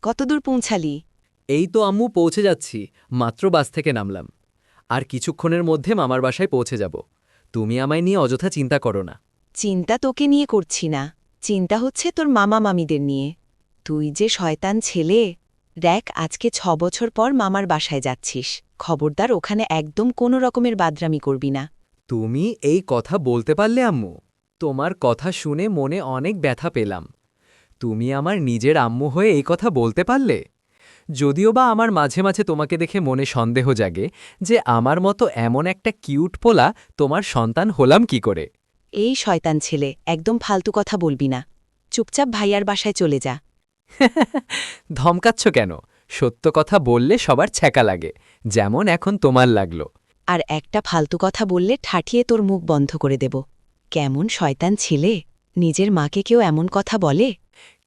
কতদূর পৌঁছালি? এই তো আম্মু পৌঁছে যাচ্ছি, মাত্র বাস থেকে নামলাম। আর কিছুক্ষণের মধ্যে মামার বাসায় পৌঁছে যাব। তুমি আমায় নিয়ে অযথা চিন্তা করো না। চিন্তা তোকে নিয়ে করছি না, চিন্তা হচ্ছে তোর মামা মামিদের নিয়ে। তুই যে শয়তান ছেলে। দেখ, আজকে 6 বছর পর মামার বাসায় যাচ্ছিস। খবরদার ওখানে একদম কোনো রকমের বাদরামি করবি না। তুমি এই কথা বলতে পারলে আম্মু? তোমার কথা শুনে মনে অনেক ব্যথা পেলাম। তুমি আমার নিজের আম্মু হয়ে এই কথা বলতে পারলে? যদিও বা আমার মাঝে মাঝে তোমাকে দেখে মনে সন্দেহ জাগে যে আমার মতো এমন একটা কিউট পোলা তোমার সন্তান হলাম কি করে। এই শয়তান ছেলে, একদম ফালতু কথা বলবি না। চুপচাপ ভাইয়ার বাসায় চলে যা। ধমকাচ্ছ কেন? সত্য কথা বললে সবার ছ্যাঁকা লাগে, যেমন এখন তোমার লাগলো। আর একটা ফালতু কথা বললে ঠাঠিয়ে তোর মুখ বন্ধ করে দেব। কেমন শয়তান ছেলে! নিজের মাকে কেউ এমন কথা বলে?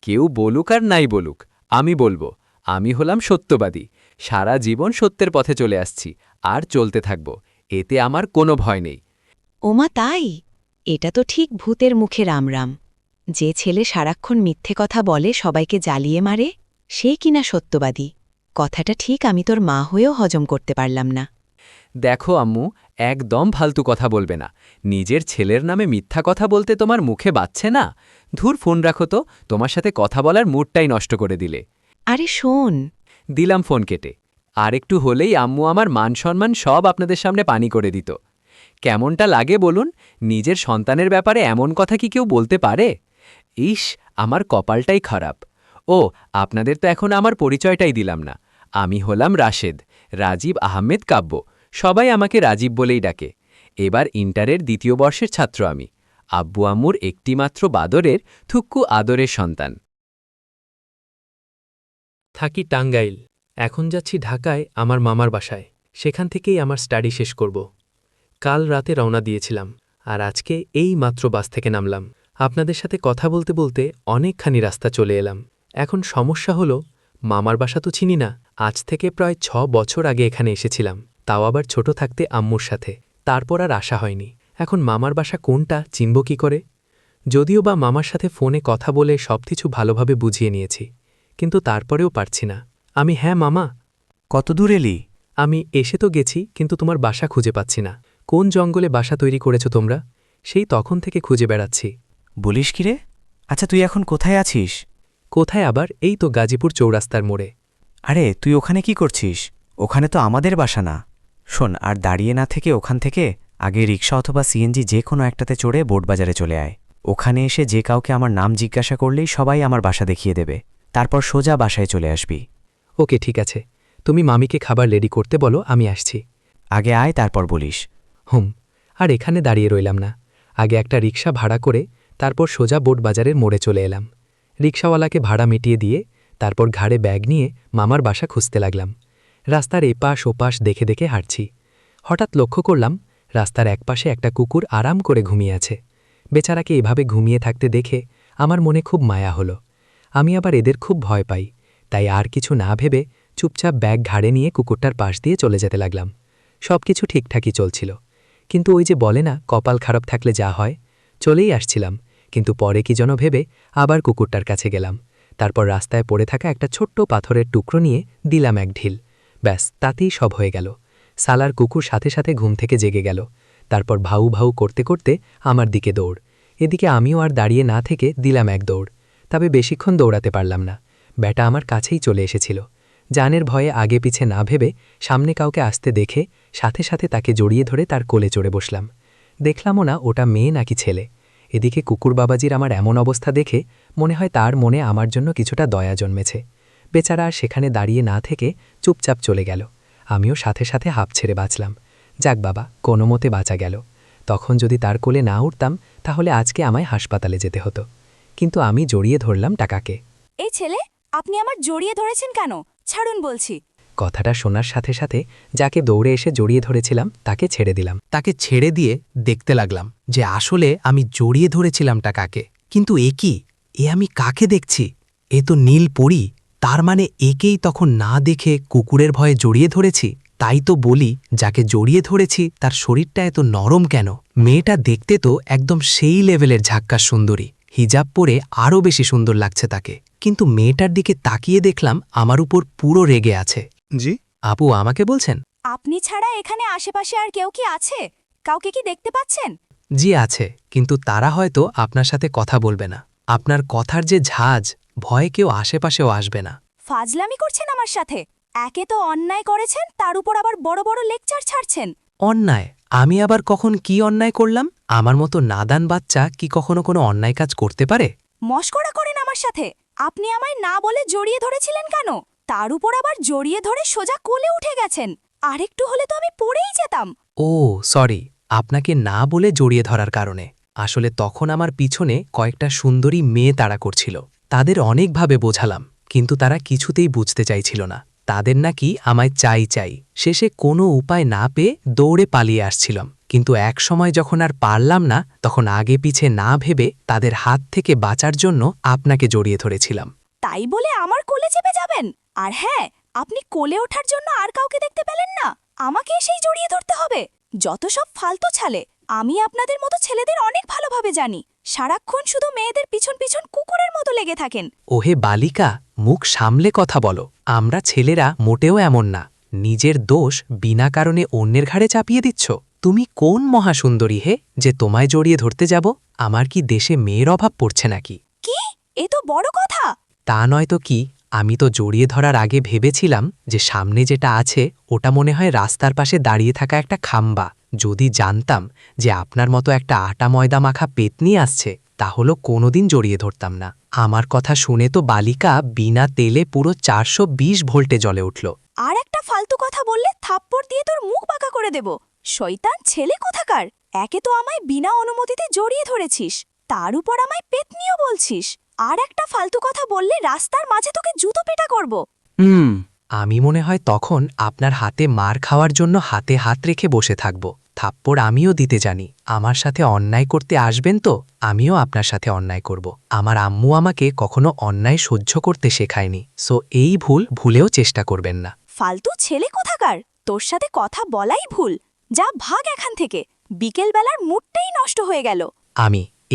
কেউ বলুক আর নাই বলুক, আমি বলবো, আমি হলাম সত্যবাদী। সারা জীবন সত্যের পথে চলে আসছি, আর চলতে থাকব। এতে আমার কোনো ভয় নেই। ওমা তাই? এটা তো ঠিক ভূতের মুখে রামরাম। যে ছেলে সারাক্ষণ মিথ্যে কথা বলে, সবাইকে জ্বালিয়ে মারে, সে কিনা সত্যবাদী। কথাটা ঠিক আমি তোর মা হয়েও হজম করতে পারলাম না। দেখো আম্মু, একদম ফালতু কথা বলবে না। নিজের ছেলের নামে মিথ্যা কথা বলতে তোমার মুখে বাচ্ছে না? ধুর, ফোন রাখো তো, তোমার সাথে কথা বলার মুডটাই নষ্ট করে দিলে। আরে শোন। দিলাম ফোন কেটে। আর একটু হলেই আম্মু আমার মান সম্মান সব আপনাদের সামনে পানি করে দিত। কেমনটা লাগে বলুন? নিজের সন্তানের ব্যাপারে এমন কথা কি কেউ বলতে পারে? ইস, আমার কপালটাই খারাপ। ও, আপনাদের তো এখন আমার পরিচয়টাই দিলাম না। আমি হলাম রাশেদ, রাজীব আহমেদ কাব্য। সবাই আমাকে রাজীব বলেই ডাকে। এবার ইন্টারের 2য় বর্ষের ছাত্র আমি। আব্বু আম্মুর একটিমাত্র বাদরের, থুক্কু আদরের সন্তান। থাকি টাঙ্গাইল, এখন যাচ্ছি ঢাকায় আমার মামার বাসায়। সেখান থেকেই আমার স্টাডি শেষ করব। কাল রাতে রওনা দিয়েছিলাম, আর আজকে এই মাত্র বাস থেকে নামলাম। আপনাদের সাথে কথা বলতে বলতে অনেকখানি রাস্তা চলে এলাম। এখন সমস্যা হলো, মামার বাসা তো চিনি না। আজ থেকে প্রায় 6 বছর আগে এখানে এসেছিলাম, তাও আবার ছোট থাকতে আম্মুর সাথে। তারপর আর আসা হয়নি। এখন মামার বাসা কোনটা চিনব কি করে? যদিও বা মামার সাথে ফোনে কথা বলে সবকিছু ভালোভাবে বুঝিয়ে নিয়েছি, কিন্তু তারপরেও পারছি না। হ্যাঁ মামা। কত দূর এলি? আমি এসে তো গেছি, কিন্তু তোমার বাসা খুঁজে পাচ্ছি না। কোন জঙ্গলে বাসা তৈরি করেছ তোমরা? সেই তখন থেকে খুঁজে বেড়াচ্ছি। বলিস কি রে? আচ্ছা, তুই এখন কোথায় আছিস? কোথায় আবার? এই তো গাজীপুর চৌরাস্তার মোড়ে। আরে, তুই ওখানে কি করছিস? ওখানে তো আমাদের বাসা না। শোন, আর দাঁড়িয়ে না থেকে ওখান থেকে আগে রিক্সা অথবা সিএনজি যে কোনো একটাতে চড়ে বোটবাজারে চলে আয়। ওখানে এসে যে কাউকে আমার নাম জিজ্ঞাসা করলেই সবাই আমার বাসা দেখিয়ে দেবে। তারপর সোজা বাসায় চলে আসবি। ওকে, ঠিক আছে। তুমি মামিকে খাবার রেডি করতে বলো, আমি আসছি। আগে আয়, তারপর বলিস। আর এখানে দাঁড়িয়ে রইলাম না। আগে একটা রিক্সা ভাড়া করে তারপর সোজা বোটবাজারের মোড়ে চলে এলাম। রিক্সাওয়ালাকে ভাড়া মিটিয়ে দিয়ে তারপর ঘাড়ে ব্যাগ নিয়ে মামার বাসা খুঁজতে লাগলাম। রাস্তার এপাশ ওপাশ দেখে দেখে হাঁটছি। হঠাৎ লক্ষ্য করলাম, রাস্তার একপাশে একটা কুকুর আরাম করে ঘুমিয়ে আছে। বেচারাকে এভাবে ঘুমিয়ে থাকতে দেখে আমার মনে খুব মায়া হলো। আমি আবার এদের খুব ভয় পাই, তাই আর কিছু না ভেবে চুপচাপ ব্যাগ ঘাড়ে নিয়ে কুকুরটার পাশ দিয়ে চলে যেতে লাগলাম। সবকিছু ঠিকঠাকই চলছিল, কিন্তু ওই যে বলে না, কপাল খারাপ থাকলে যা হয়। চলেই আসছিলাম, কিন্তু পরে কি যেন ভেবে আবার কুকুরটার কাছে গেলাম। তারপর রাস্তায় পড়ে থাকা একটা ছোট্ট পাথরের টুকরো নিয়ে দিলাম এক ঢিল। ব্যাস, তাতেই সব হয়ে গেল। সালার কুকুর সাথে সাথে ঘুম থেকে জেগে গেল। তারপর ভাউ ভাউ করতে করতে আমার দিকে দৌড়। এদিকে আমিও আর দাঁড়িয়ে না থেকে দিলাম এক দৌড়। তবে বেশিক্ষণ দৌড়াতে পারলাম না। ব্যাটা আমার কাছেই চলে এসেছিল। জানের ভয়ে আগে পিছে না ভেবে সামনে কাউকে আসতে দেখে সাথে সাথে তাকে জড়িয়ে ধরে তার কোলে চড়ে বসলাম। দেখলামও না ওটা মেয়ে নাকি ছেলে। এদিকে কুকুর বাবাজির আমার এমন অবস্থা দেখে মনে হয় তার মনে আমার জন্য কিছুটা দয়া জন্মেছে। বেচারা আর সেখানে দাঁড়িয়ে না থেকে চুপচাপ চলে গেল। আমিও সাথে সাথে হাঁপ ছেড়ে বাঁচলাম। যাক বাবা, কোনো মতে বাঁচা গেল। তখন যদি তার কোলে না উঠতাম, তাহলে আজকে আমায় হাসপাতালে যেতে হতো। কিন্তু আমি জড়িয়ে ধরলাম টাকাকে। এই ছেলে, আপনি আমার জড়িয়ে ধরেছেন কেন? ছাড়ুন বলছি। কথাটা শোনার সাথে সাথে যাকে দৌড়ে এসে জড়িয়ে ধরেছিলাম তাকে ছেড়ে দিলাম। তাকে ছেড়ে দিয়ে দেখতে লাগলাম যে আসলে আমি জড়িয়ে ধরেছিলাম টাকাকে। কিন্তু এ কি? এ আমি কাকে দেখছি? এ তো নীল পরী। তার মানে একেই তখন না দেখে কুকুরের ভয়ে জড়িয়ে ধরেছি। তাই তো বলি, যাকে জড়িয়ে ধরেছি তার শরীরটা এত নরম কেন? মেয়েটা দেখতে তো একদম সেই লেভেলের ঝাক্কাস সুন্দরী। হিজাব পরে আরও বেশি সুন্দর লাগছে তাকে। কিন্তু মেয়েটার দিকে তাকিয়ে দেখলাম আমার উপর পুরো রেগে আছে। জি? আপু আমাকে বলছেন? আপনি ছাড়া এখানে আশেপাশে আর কেউ কি আছে? কাউকে কি দেখতে পাচ্ছেন? জি আছে, কিন্তু তারা হয়তো আপনার সাথে কথা বলবে না। আপনার কথার যে ঝাঁজ, ভয়ে কেউ আশেপাশেও আসবে না। ফাজলামি করছেন আমার সাথে? একে তো অন্যায় করেছেন, তার উপর আবার বড় বড় লেকচার ছাড়ছেন। অন্যায়? আমি আবার কখন কি অন্যায় করলাম? আমার মতো নাদান বাচ্চা কি কখনো কোনো অন্যায় কাজ করতে পারে? মস্করা করেন আমার সাথে। আপনি আমায় না বলে জড়িয়ে ধরেছিলেন কেন? তার উপর আবার জড়িয়ে ধরে সোজা কোলে উঠে গেছেন। আরেকটু হলে তো আমি পড়েই যেতাম। ও সরি, আপনাকে না বলে জড়িয়ে ধরার কারণে। আসলে তখন আমার পিছনে কয়েকটা সুন্দরী মেয়ে তাড়া করছিল। তাদের অনেকভাবে বোঝালাম, কিন্তু তারা কিছুতেই বুঝতে চাইছিল না। তাদের নাকি আমায় চাই চাই। শেষে কোনো উপায় না পেয়ে দৌড়ে পালিয়ে আসছিলাম, কিন্তু এক সময় যখন আর পারলাম না, তখন আগে পিছে না ভেবে তাদের হাত থেকে বাঁচার জন্য আপনাকে জড়িয়ে ধরেছিলাম। তাই বলে আমার কোলে চেপে যাবেন? আর হ্যাঁ, আপনি কোলে ওঠার জন্য আর কাউকে দেখতে পেলেন না? আমাকে এসেই জড়িয়ে ধরতে হবে? যত সব ফালতু ছালে। আমি আপনাদের মতো ছেলেদের অনেক ভালোভাবে জানি। সারাক্ষণ শুধু মেয়েদের পিছন পিছন কুকুরের মতো লেগে থাকেন। ওহে বালিকা, মুখ সামলে কথা বলো। আমরা ছেলেরা মোটেও এমন না। নিজের দোষ বিনা কারণে অন্যের ঘাড়ে চাপিয়ে দিচ্ছ। তুমি কোন মহাসুন্দরী হে যে তোমায় জড়িয়ে ধরতে যাব? আমার কি দেশে মেয়ের অভাব পড়ছে নাকি? কি? এ তো বড় কথা। তা নয় তো কি, আমি তো জড়িয়ে ধরার আগে ভেবেছিলাম যে সামনে যেটা আছে ওটা মনে হয় রাস্তার পাশে দাঁড়িয়ে থাকা একটা খাম্বা। যদি জানতাম যে আপনার মতো একটা আটা ময়দা মাখা পেতনি আসছে, তাহলে কোনোদিন জড়িয়ে ধরতাম না। আমার কথা শুনে তো বালিকা বিনা তেলে পুরো 420 ভোল্টে জ্বলে উঠল। আর একটা ফালতু কথা বললে থাপ্পড় দিয়ে তোর মুখ বাঁকা করে দেব। শয়তান ছেলে কোথাকার! একে তো আমায় বিনা অনুমতিতে জড়িয়ে ধরেছিস, তার উপর আমায় পেতনিও বলছিস। আর একটা ফালতু কথা বললে রাস্তার মাঝে তোকে জুতো পেটা করব। আমি মনে হয় তখন আপনার হাতে মার খাওয়ার জন্য হাতে হাত রেখে বসে থাকব। থাপ্পড় আমিও দিতে জানি। আমার সাথে অন্যায় করতে আসবেন তো আমিও আপনার সাথে অন্যায় করব। আমার আম্মু আমাকে কখনো অন্যায় সহ্য করতে শেখায়নি, সো এই ভুল ভুলেও চেষ্টা করবেন না। ফালতু ছেলে কোথাকার! তোর সাথে কথা বলাই ভুল। যা ভাগ এখান থেকে। বিকেলবেলার মুডটাই নষ্ট হয়ে গেল।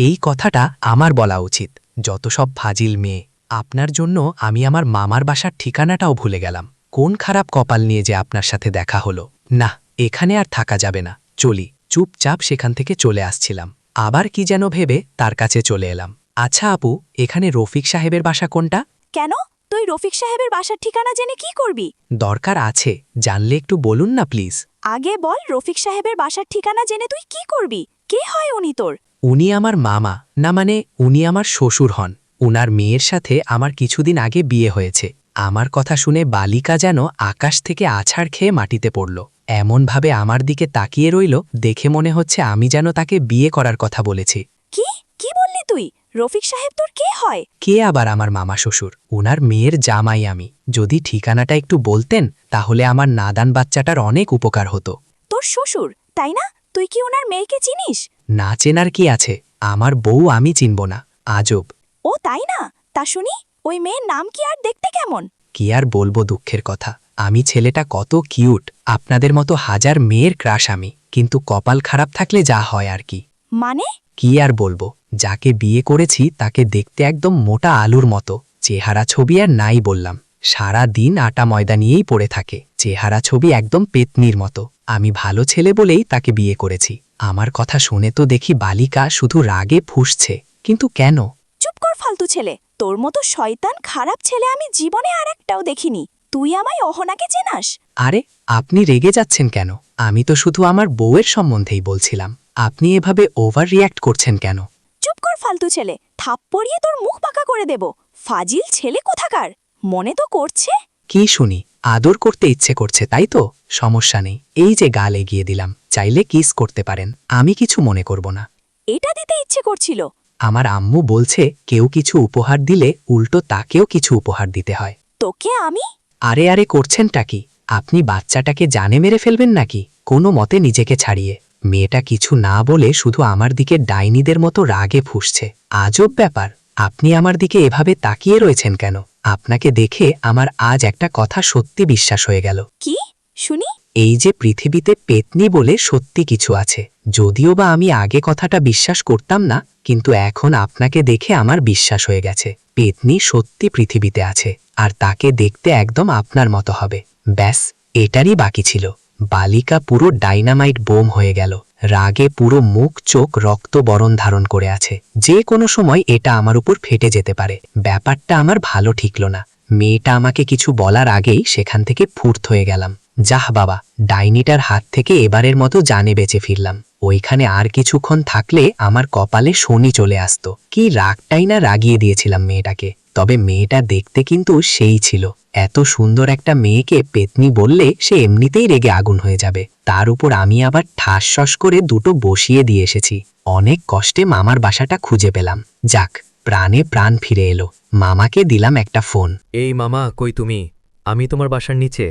এই কথাটা আমার বলা উচিত। যত সব ফাজিল মেয়ে। আপনার জন্য আমি আমার মামার বাসার ঠিকানাটাও ভুলে গেলাম। কোন খারাপ কপাল নিয়ে যে আপনার সাথে দেখা হলো। না, এখানে আর থাকা যাবে না। চলি। চুপচাপ সেখান থেকে চলে আসছিলাম, আবার কি যেন ভেবে তার কাছে চলে এলাম। আচ্ছা আপু, এখানে রফিক সাহেবের বাসা কোনটা? কেন? তুই রফিক সাহেবের বাসার ঠিকানা জেনে কি করবি? দরকার আছে, জানলে একটু বলুন না প্লিজ। আগে বল, রফিক সাহেবের বাসার ঠিকানা জেনে তুই কি করবি? কে হয় উনি তোর? উনি আমার মামা, না মানে উনি আমার শ্বশুর হন। উনার মেয়ের সাথে আমার কিছুদিন আগে বিয়ে হয়েছে। আমার কথা শুনে বালিকা যেন আকাশ থেকে আছাড় খেয়ে মাটিতে পড়ল। এমনভাবে আমার দিকে তাকিয়ে রইল, দেখে মনে হচ্ছে আমি যেন তাকে বিয়ে করার কথা বলেছি। কি কি বললি তুই? রফিক সাহেব তোর কে হয়? কে আবার আমার মামা শ্বশুর? উনার মেয়ের জামাই আমি। যদি ঠিকানাটা একটু বলতেন তাহলে আমার নাদান বাচ্চাটার অনেক উপকার হতো। তোর শ্বশুর, তাই না? তুই কি ওনার মেয়েকে চিনিস? না চেনার কি আছে? আমার বউ আমি চিনব না? আজব। ও তাই না? তা শুনি, ওই মেয়ের নাম কি আর দেখতে কেমন? কি আর বলবো দুঃখের কথা। আমি ছেলেটা কত কিউট। আপনাদের মতো হাজার মেয়ের ক্রাশ আমি, কিন্তু কপাল খারাপ থাকলে যা হয় আর কি। মানে? কি আর বলবো, যাকে বিয়ে করেছি তাকে দেখতে একদম মোটা আলুর মতো। চেহারা ছবি আর নাই বললাম। সারা দিন আটা ময়দা নিয়েই পড়ে থাকে। চেহারা ছবি একদম পেতনির মতো। আমি ভালো ছেলে বলেই তাকে বিয়ে করেছি। আমার কথা শুনে তো দেখি বালিকা শুধু রাগে ফুঁসছে, কিন্তু কেন? চুপ কর ফালতু ছেলে। তোর মতো শয়তান খারাপ ছেলে আমি জীবনে আর একটাও দেখিনি। তুই আমায় অহনাকে চেনাস? আরে আপনি রেগে যাচ্ছেন কেন? আমি তো শুধু আমার বউয়ের সম্বন্ধেই বলছিলাম। আপনি এভাবে ওভার রিয়্যাক্ট করছেন কেন? চুপ কর ফালতু ছেলে, থাপ্পড়িয়ে তোর মুখ পাকা করে দেব। ফাজিল ছেলে কোথাকার! মনে তো করছে। কি শুনি? আদর করতে ইচ্ছে করছে তাই তো? সমস্যা নেই, এই যে গাল এগিয়ে দিলাম, চাইলে কিস করতে পারেন, আমি কিছু মনে করব না। এটা দিতে ইচ্ছে করছিল। আমার আম্মু বলছে কেউ কিছু উপহার দিলে উল্টো তাকেও কিছু উপহার দিতে হয়। তোকে আমি? আরে আরে করছেনটা কি? আপনি বাচ্চাটাকে জানে মেরে ফেলবেন নাকি কোনো মতে নিজেকে ছাড়িয়ে? মেয়েটা কিছু না বলে শুধু আমার দিকে ডাইনিদের মতো রাগে ফুঁসছে। আজব ব্যাপার, আপনি আমার দিকে এভাবে তাকিয়ে রয়েছেন কেন? আপনাকে দেখে আমার আজ একটা কথা সত্যি বিশ্বাস হয়ে গেল। কি শুনি? এই যে পৃথিবীতে পেতনি বলে সত্যি কিছু আছে। যদিও বা আমি আগে কথাটা বিশ্বাস করতাম না, কিন্তু এখন আপনাকে দেখে আমার বিশ্বাস হয়ে গেছে। পেতনি সত্যি পৃথিবীতে আছে আর তাকে দেখতে একদম আপনার মতো হবে। ব্যাস, এটারই বাকি ছিল। বালিকা পুরো ডাইনামাইট বোম হয়ে গেল। রাগে পুরো মুখ চোখ রক্ত বরণ ধারণ করে আছে। যে কোনো সময় এটা আমার উপর ফেটে যেতে পারে। ব্যাপারটা আমার ভালো ঠিকল না। মেয়েটা আমাকে কিছু বলার আগেই সেখান থেকে ফুর্ত হয়ে গেলাম। যাহ বাবা, ডাইনিটার হাত থেকে এবারের মতো জানে বেঁচে ফিরলাম। ওইখানে আর কিছুক্ষণ থাকলে আমার কপালে শনি চলে আসতো। কি রাগটাই না রাগিয়ে দিয়েছিলাম মেয়েটাকে। তবে মেয়েটা দেখতে কিন্তু সেই ছিল। এত সুন্দর একটা মেয়েকে পেতনি বললে সে এমনিতেই রেগে আগুন হয়ে যাবে। তার উপর আমি আবার ঠাসস করে দুটো বসিয়ে দিয়ে এসেছি। অনেক কষ্টে মামার বাসাটা খুঁজে পেলাম। যাক, প্রাণে প্রাণ ফিরে এলো। মামাকে দিলাম একটা ফোন। এই মামা, কই তুমি? আমি তোমার বাসার নিচে।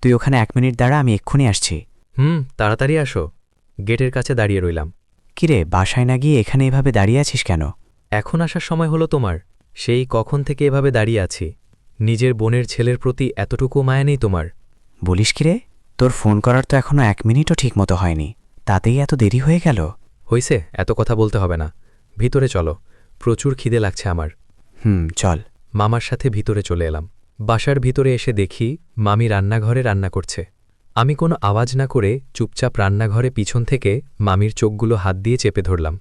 তুই ওখানে 1 মিনিট দাঁড়া, আমি এক্ষুনি আসছি। তাড়াতাড়ি আসো। গেটের কাছে দাঁড়িয়ে রইলাম। কিরে, বাসায় না গিয়ে এখানে এভাবে দাঁড়িয়ে আছিস কেন? এখন আসার সময় হলো তোমার? সেই কখন থেকে এভাবে দাঁড়িয়ে আছি। নিজের বোনের ছেলের প্রতি এতটুকু মায়া নেই তোমার? বলিস কিরে, তোর ফোন করার তো এখনো 1 মিনিটও ঠিক মতো হয়নি, তাতেই এত দেরি হয়ে গেল? হইছে, এত কথা বলতে হবে না। ভিতরে চলো, প্রচুর খিদে লাগছে আমার। চল। মামার সাথে ভিতরে চলে এলাম। বাসার ভিতরে এসে দেখি মামি রান্নাঘরে রান্না করছে। আমি কোনো আওয়াজ না করে চুপচাপ রান্নাঘরে পিছন থেকে মামির চোখগুলো হাত দিয়ে চেপে ধরলাম।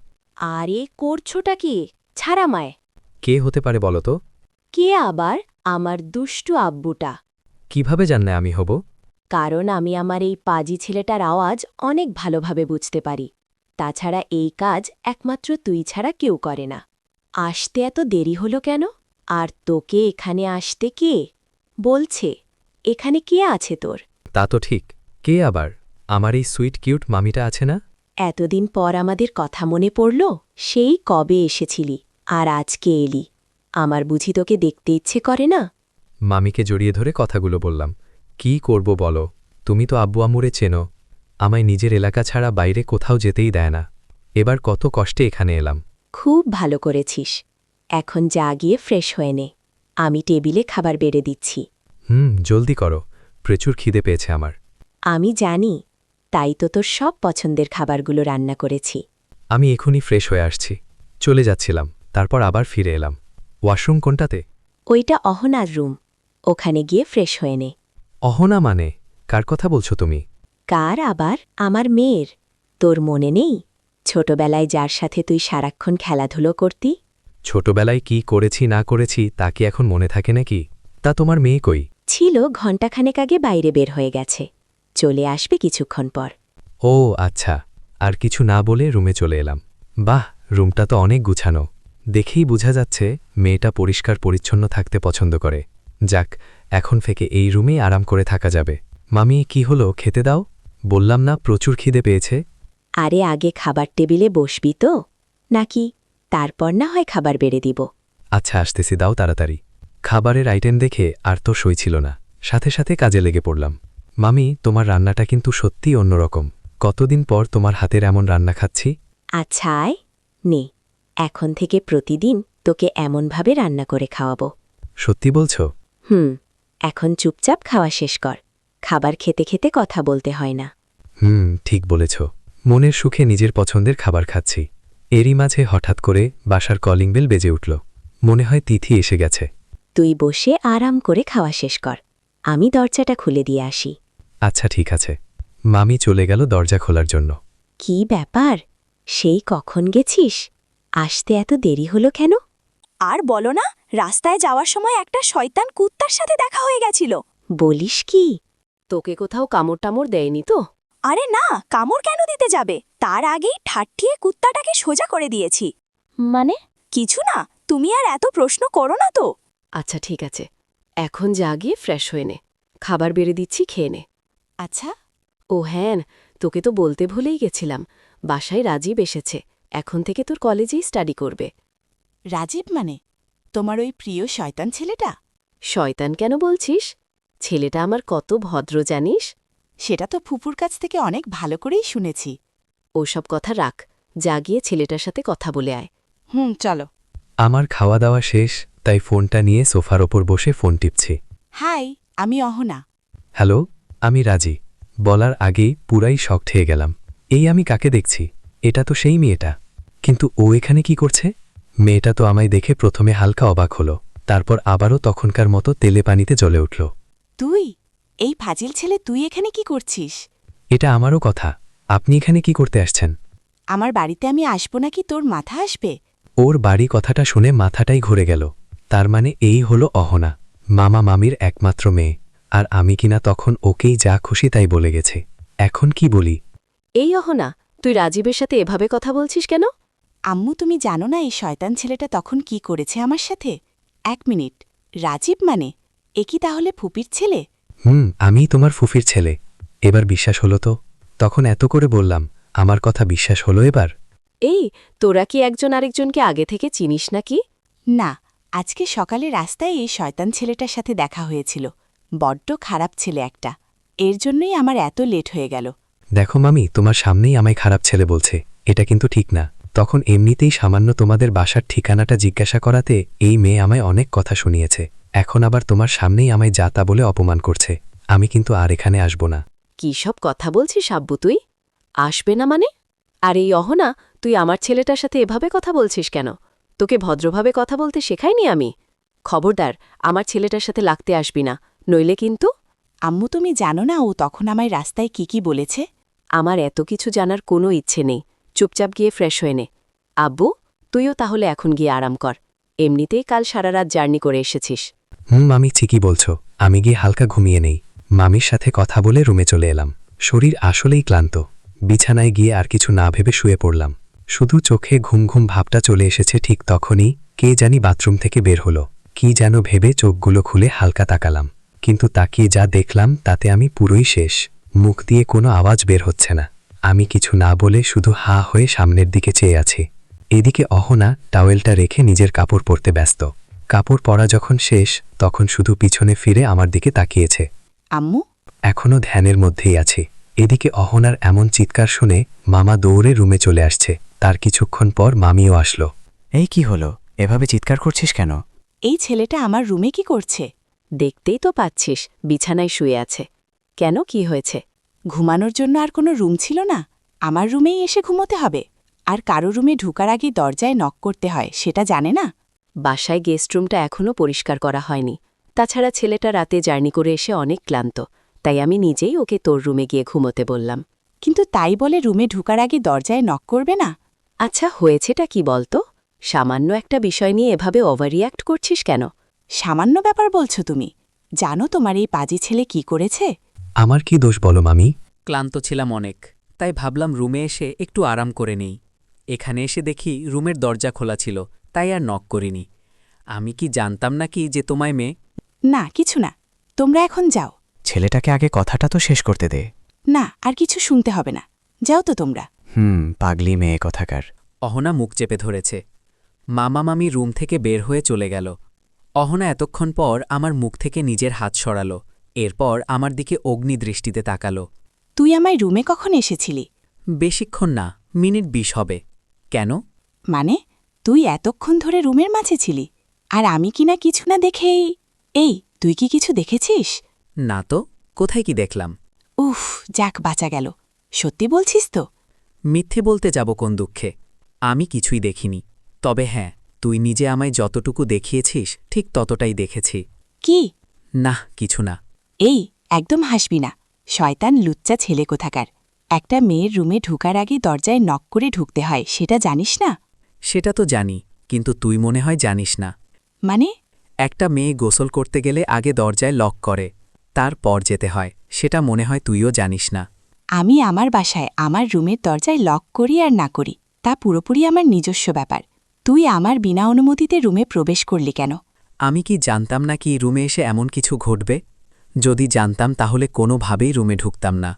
আরে করছোটা কি? ছাড়া মায়। কে হতে পারে বলো তো? কে আবার? আমার দুষ্টু আব্বুটা। কিভাবে জানলে আমি হব? কারণ আমি আমার এই পাজি ছেলেটার আওয়াজ অনেক ভালোভাবে বুঝতে পারি। তাছাড়া এই কাজ একমাত্র তুই ছাড়া কেউ করে না। আসতে এত দেরি হলো কেন? আর তোকে এখানে আসতে কে বলছে? এখানে কে আছে তোর? তা তো ঠিক। কে আবার? আমার এই সুইট কিউট মামিটা আছে না? এতদিন পর আমাদের কথা মনে পড়ল? সেই কবে এসেছিলি আর আজকে এলি। আমার বুঝি তোকে দেখতে ইচ্ছে করে না? মামিকে জড়িয়ে ধরে কথাগুলো বললাম। কি করব বলো? তুমি তো আব্বু আম্মুরে চেনো। আমায় নিজের এলাকা ছাড়া বাইরে কোথাও যেতেই দেয় না। এবার কত কষ্টে এখানে এলাম। খুব ভালো করেছিস। এখন যা গিয়ে ফ্রেশ হয়ে নে। আমি টেবিলে খাবার বেড়ে দিচ্ছি। জলদি করো, প্রচুর খিদে পেয়েছে আমার। আমি জানি, তাই তো তোর সব পছন্দের খাবারগুলো রান্না করেছি। আমি এখনই ফ্রেশ হয়ে আসছি। চলে যাচ্ছিলাম, তারপর আবার ফিরে এলাম। ওয়াশরুম কোনটাতে? ওইটা অহনার রুম। ওখানে গিয়ে ফ্রেশ হয়ে নে। অহনা মানে? কার কথা বলছো তুমি? কার আবার? আমার মেয়ের। তোর মনে নেই ছোটবেলায় যার সাথে তুই সারাক্ষণ খেলাধুলো করতি? ছোটবেলায় কি করেছি না করেছি তা কি এখন মনে থাকে নাকি? তা তোমার মেয়ে কই? ছিল, ঘণ্টাখানেক আগে বাইরে বের হয়ে গেছে। চলে আসবে কিছুক্ষণ পর। ও আচ্ছা। আর কিছু না বলে রুমে চলে এলাম। বাহ, রুমটা তো অনেক গুছানো। দেখেই বোঝা যাচ্ছে মেয়েটা পরিষ্কার পরিচ্ছন্ন থাকতে পছন্দ করে। যাক, এখন থেকে এই রুমেই আরাম করে থাকা যাবে। মামি, কি হলো, খেতে দাও? বললাম না প্রচুর খিদে পেয়েছে। আরে আগে খাবার টেবিলে বসবি তো নাকি? তারপর না হয় খাবার বেড়ে দিব। আচ্ছা, আসতেছি, দাও তাড়াতাড়ি। খাবারের আইটেম দেখে আর তো সই ছিল না। সাথে সাথে কাজে লেগে পড়লাম। মামি, তোমার রান্নাটা কিন্তু সত্যিই অন্যরকম। কতদিন পর তোমার হাতের এমন রান্না খাচ্ছি। আচ্ছা আয়, নে। এখন থেকে প্রতিদিন তোকে এমনভাবে রান্না করে খাওয়াবো। সত্যি বলছো? এখন চুপচাপ খাওয়া শেষ কর। খাবার খেতে খেতে কথা বলতে হয় না। ঠিক বলেছ। মনের সুখে নিজের পছন্দের খাবার খাচ্ছি। এরই মাঝে হঠাৎ করে বাসার কলিং বেল বেজে উঠল। মনে হয় তিথি এসে গেছে। তুই বসে আরাম করে খাওয়া শেষ কর, আমি দরজাটা খুলে দিয়ে আসি। আচ্ছা, ঠিক আছে। মামি চলে গেল দরজা খোলার জন্য। কি ব্যাপার? সেই কখন গেছিস? আসতে এত দেরি হলো কেন? আর বলো না, রাস্তায় যাওয়ার সময় একটা শয়তান কুত্তার সাথে দেখা হয়ে গেছিল। বলিস কি? তোকে কোথাও কামড় টামড় দেয়নি তো? আরে না, কামড় কেন দিতে যাবে? তার আগেই ঠাট্টিয়ে কুত্তাটাকে সোজা করে দিয়েছি। মানে? কিছু না, তুমি আর এত প্রশ্ন করো না তো। আচ্ছা ঠিক আছে, এখন যা গিয়ে ফ্রেশ হয়ে নে। খাবার বেড়ে দিচ্ছি, খেয়ে নে। আচ্ছা। ও হ্যাঁ, তোকে তো বলতে ভুলেই গেছিলাম। বাসায় রাজীব এসেছে। এখন থেকে তোর কলেজেই স্টাডি করবে। রাজীব মানে তোমার ওই প্রিয় শয়তান ছেলেটা? শয়তান কেন বলছিস? ছেলেটা আমার কত ভদ্র জানিস? সেটা তো ফুপুর কাছ থেকে অনেক ভালো করেই শুনেছি। ওসব কথা রাখ, যা গিয়ে ছেলেটার সাথে কথা বলে আয়। চলো। আমার খাওয়া দাওয়া শেষ, তাই ফোনটা নিয়ে সোফার ওপর বসে ফোন টিপছি। হাই, আমি অহনা। হ্যালো, আমি রাজি। বলার আগেই পুরাই শকড হয়ে গেলাম। এই আমি কাকে দেখছি? এটা তো সেই মেয়েটা। কিন্তু ও এখানে কি করছে? মেয়েটা তো আমায় দেখে প্রথমে হালকা অবাক হলো, তারপর আবারও তখনকার মতো তেলে পানিতে জ্বলে উঠল। তুই এই ফাজিল ছেলে, তুই এখানে কি করছিস? এটা আমারও কথা। আপনি এখানে কি করতে আসছেন? আমার বাড়িতে আমি আসবো নাকি তোর মাথা আসবে? ওর বাড়ি কথাটা শুনে মাথাটাই ঘুরে গেল। তার মানে এই হলো অহনা, মামা মামির একমাত্র মেয়ে, আর আমি কিনা তখন ওকেই যা খুশি তাই বলে গেছে। এখন কি বলি? এই অহনা, তুই রাজীবের সাথে এভাবে কথা বলছিস কেন? আম্মু, তুমি জানো না এই শয়তান ছেলেটা তখন কি করেছে আমার সাথে? 1 মিনিট, রাজীব মানে এ কি তাহলে ফুপির ছেলে? আমিই তোমার ফুফির ছেলে। এবার বিশ্বাস হলো তো? তখন এত করে বললাম, আমার কথা বিশ্বাস হলো এবার? এই, তোরা কি একজন আরেকজনকে আগে থেকে চিনিস নাকি? না, আজকে সকালে রাস্তায় এই শয়তান ছেলেটার সাথে দেখা হয়েছিল। বড্ড খারাপ ছেলে একটা। এর জন্যই আমার এত লেট হয়ে গেল। দেখো মামি, তোমার সামনেই আমায় খারাপ ছেলে বলছে, এটা কিন্তু ঠিক না। তখন এমনিতেই সামান্য তোমাদের বাসার ঠিকানাটা জিজ্ঞাসা করাতে এই মেয়ে আমায় অনেক কথা শুনিয়েছে। এখন আবার তোমার সামনেই আমায় যাতা বলে অপমান করছে। আমি কিন্তু আর এখানে আসব না। কি সব কথা বলছিস আব্বু তুই? আসবে না মানে? আর এই অহনা, তুই আমার ছেলেটার সাথে এভাবে কথা বলছিস কেন? তোকে ভদ্রভাবে কথা বলতে শেখাইনি আমি? খবরদার, আমার ছেলেটার সাথে লাগতে আসবি না, নইলে কিন্তু। আম্মু, তুমি জানো না ও তখন আমায় রাস্তায় কি বলেছে? আমার এত কিছু জানার কোনো ইচ্ছে নেই। চুপচাপ গিয়ে ফ্রেশ হয়ে নে। আব্বু, তুইও তাহলে এখন গিয়ে আরাম কর। এমনিতেই কাল সারা রাত জার্নি করে এসেছিস। মামি ঠিকই বলছো। আমি গিয়ে হালকা ঘুমিয়ে নেই। মামির সাথে কথা বলে রুমে চলে এলাম। শরীর আসলেই ক্লান্ত। বিছানায় গিয়ে আর কিছু না ভেবে শুয়ে পড়লাম। শুধু চোখে ঘুম ঘুম ভাবটা চলে এসেছে। ঠিক তখনই কে জানি বাথরুম থেকে বের হলো। কি যেন ভেবে চোখগুলো খুলে হালকা তাকালাম, কিন্তু তাকিয়ে যা দেখলাম তাতে আমি পুরোই শেষ। মুখ দিয়ে কোনো আওয়াজ বের হচ্ছে না। আমি কিছু না বলে শুধু হা হয়ে সামনের দিকে চেয়ে আছি। এদিকে অহনা টাওয়েলটা রেখে নিজের কাপড় পরতে ব্যস্ত। কাপড় পরা যখন শেষ, তখন শুধু পিছনে ফিরে আমার দিকে তাকিয়েছে। আম্মু, এখনও ধ্যানের মধ্যেই আছি। এদিকে অহনার এমন চিৎকার শুনে মামা দৌড়ে রুমে চলে আসছে। তার কিছুক্ষণ পর মামিও আসলো। এই কি হলো? এভাবে চিৎকার করছিস কেন? এই ছেলেটা আমার রুমে কি করছে? দেখতেই তো পাচ্ছিস, বিছানায় শুয়ে আছে। কেন, কি হয়েছে? ঘুমানোর জন্য আর কোনো রুম ছিল না? আমার রুমেই এসে ঘুমোতে হবে? আর কারো রুমে ঢুকার আগে দরজায় নক করতে হয়, সেটা জানে না? বাসায় গেস্ট রুমটা এখনও পরিষ্কার করা হয়নি। তাছাড়া ছেলেটা রাতে জার্নি করে এসে অনেক ক্লান্ত, তাই আমি নিজেই ওকে তোর রুমে গিয়ে ঘুমোতে বললাম। কিন্তু তাই বলে রুমে ঢুকার আগে দরজায় নক করবে না? আচ্ছা, হয়েছেটা কি বলতো? সামান্য একটা বিষয় নিয়ে এভাবে ওভাররিয়্যাক্ট করছিস কেন? সামান্য ব্যাপার বলছো তুমি? জানো তোমার এই পাজি ছেলে কি করেছে? আমার কি দোষ বলো মামি? ক্লান্ত ছিলাম অনেক, তাই ভাবলাম রুমে এসে একটু আরাম করে নেই। এখানে এসে দেখি রুমের দরজা খোলা ছিল, তাই আর নক করিনি। আমি কি জানতাম নাকি যে তোমায় মেয়ে? না, কিছু না, তোমরা এখন যাও। ছেলেটাকে আগে কথাটা তো শেষ করতে দে। না, আর কিছু শুনতে হবে না, যাও তো তোমরা। পাগলি মেয়ে কথাকার। অহনা মুখ চেপে ধরেছে। মামা মামি রুম থেকে বের হয়ে চলে গেল। অহনা এতক্ষণ পর আমার মুখ থেকে নিজের হাত সরালো। এরপর আমার দিকে অগ্নিদৃষ্টিতে তাকালো। তুই আমায় রুমে কখন এসেছিলি? বেশিক্ষণ না, মিনিট 20 হবে। কেন? মানে তুই এতক্ষণ ধরে রুমের মাঝে ছিলি, আর আমি কিনা কিছু না দেখেই? এই, তুই কি কিছু দেখেছিস? না তো, কোথায় কি দেখলাম? উফ, যাক বাঁচা গেল। সত্যি বলছিস তো? মিথ্যে বলতে যাব কোন দুঃখে? আমি কিছুই দেখিনি। তবে হ্যাঁ, তুই নিজে আমায় যতটুকু দেখিয়েছিস ঠিক ততটাই দেখেছি। কি? না, কিছু না। এই, একদম হাসবি না, শয়তান লুচ্চা ছেলে কোথাকার। একটা মেয়ের রুমে ঢুকার আগে দরজায় নক করে ঢুকতে হয়, সেটা জানিস না? সেটা তো জানি, কিন্তু তুই মনে হয় জানিস না। মানে? একটা মেয়ে গোসল করতে গেলে আগে দরজায় লক করে, তারপর যেতে হয়, সেটা মনে হয় তুইও জানিস না। আমি আমার বাসায় আমার রুমের দরজায় লক করি আর না করি, তা পুরোপুরি আমার নিজস্ব ব্যাপার। তুই আমার বিনা অনুমতিতে রুমে প্রবেশ করলি কেন? আমি কি জানতাম না কি রুমে এসে এমন কিছু ঘটবে? যদি জানতাম তাহলে কোনোভাবেই রুমে ঢুকতাম না।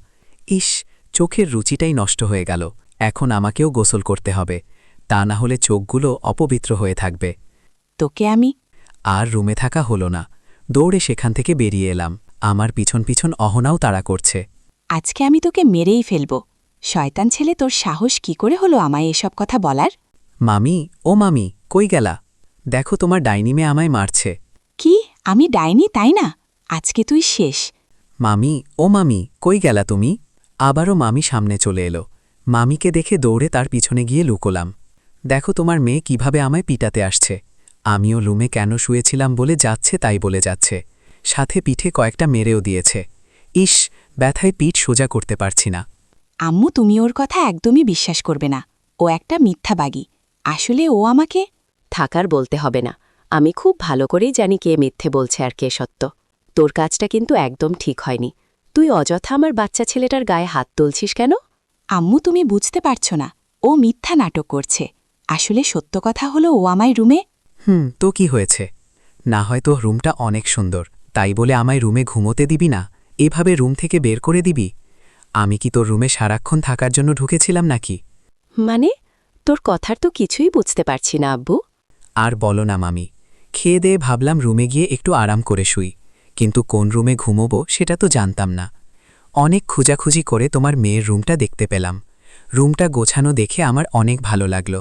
ইস, চোখের রুচিটাই নষ্ট হয়ে গেল। এখন আমাকেও গোসল করতে হবে, তা না হলে চোখগুলো অপবিত্র হয়ে থাকবে। তোকে আমি আর রুমে থাকা হলো না, দৌড়ে সেখান থেকে বেরিয়ে এলাম। আমার পিছন পিছন অহনাও তাড়া করছে। আজকে আমি তোকে মেরেই ফেলব। শয়তান ছেলে, তোর সাহস কি করে হলো আমায় এসব কথা বলার? মামি, ও মামি, কই গেলা? দেখো, তোমার ডাইনি মেয়ে আমায় মারছে। কি? আমি ডাইনি তাই না? আজকে তুই শেষ। মামি, ও মামি, কই গেলা তুমি? আবারও মামি সামনে চলে এলো। মামিকে দেখে দৌড়ে তার পিছনে গিয়ে লুকোলাম। দেখো তোমার মেয়ে কিভাবে আমায় পিটাতে আসছে। আমিও রুমে কেন শুয়েছিলাম বলে যাচ্ছে তাই বলে যাচ্ছে, সাথে পিঠে কয়েকটা মেরেও দিয়েছে। ইস, ব্যথায় পিঠ সোজা করতে পারছি না। আম্মু, তুমি ওর কথা একদমই বিশ্বাস করবে না। ও একটা মিথ্যাবাগী। আসলে ও আমাকে থাকার বলতে হবে না, আমি খুব ভালো করেই জানি কে মিথ্যে বলছে আর কে সত্য। তোর কাজটা কিন্তু একদম ঠিক হয়নি। তুই অযথা আমার বাচ্চা ছেলেটার গায়ে হাত তুলছিস কেন? আম্মু, তুমি বুঝতে পারছ না, ও মিথ্যা নাটক করছে। আসলে সত্য কথা হলো ও আমায় রুমে তো কি হয়েছে? না হয়তো রুমটা অনেক সুন্দর, তাই বলে আমায় রুমে ঘুমোতে দিবি না, এভাবে রুম থেকে বের করে দিবি? আমি কি তোর রুমে সারাক্ষণ থাকার জন্য ঢুকেছিলাম নাকি? মানে, তোর কথার তো কিছুই বুঝতে পারছি না আব্বু। আর বলো না মামি, খেয়ে দিয়ে ভাবলাম রুমে গিয়ে একটু আরাম করে শুই, কিন্তু কোন রুমে ঘুমোবো সেটা তো জানতাম না। অনেক খোঁজাখুঁজি করে তোমার মেয়ের রুমটা দেখতে পেলাম। রুমটা গোছানো দেখে আমার অনেক ভালো লাগলো,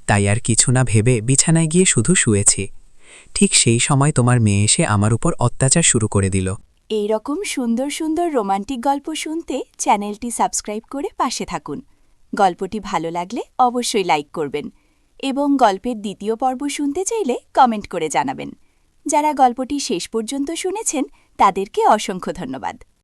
তাই আর কিছু না ভেবে বিছানায় গিয়ে শুধু শুয়েছি। ঠিক সেই সময় তোমার মেয়ে এসে আমার উপর অত্যাচার শুরু করে দিল। এই রকম সুন্দর সুন্দর রোমান্টিক গল্প শুনতে চ্যানেলটি সাবস্ক্রাইব করে পাশে থাকুন। গল্পটি ভালো লাগলে অবশ্যই লাইক করবেন এবং গল্পের দ্বিতীয় পর্ব শুনতে চাইলে কমেন্ট করে জানাবেন। যারা গল্পটি শেষ পর্যন্ত শুনেছেন তাদেরকে অসংখ্য ধন্যবাদ।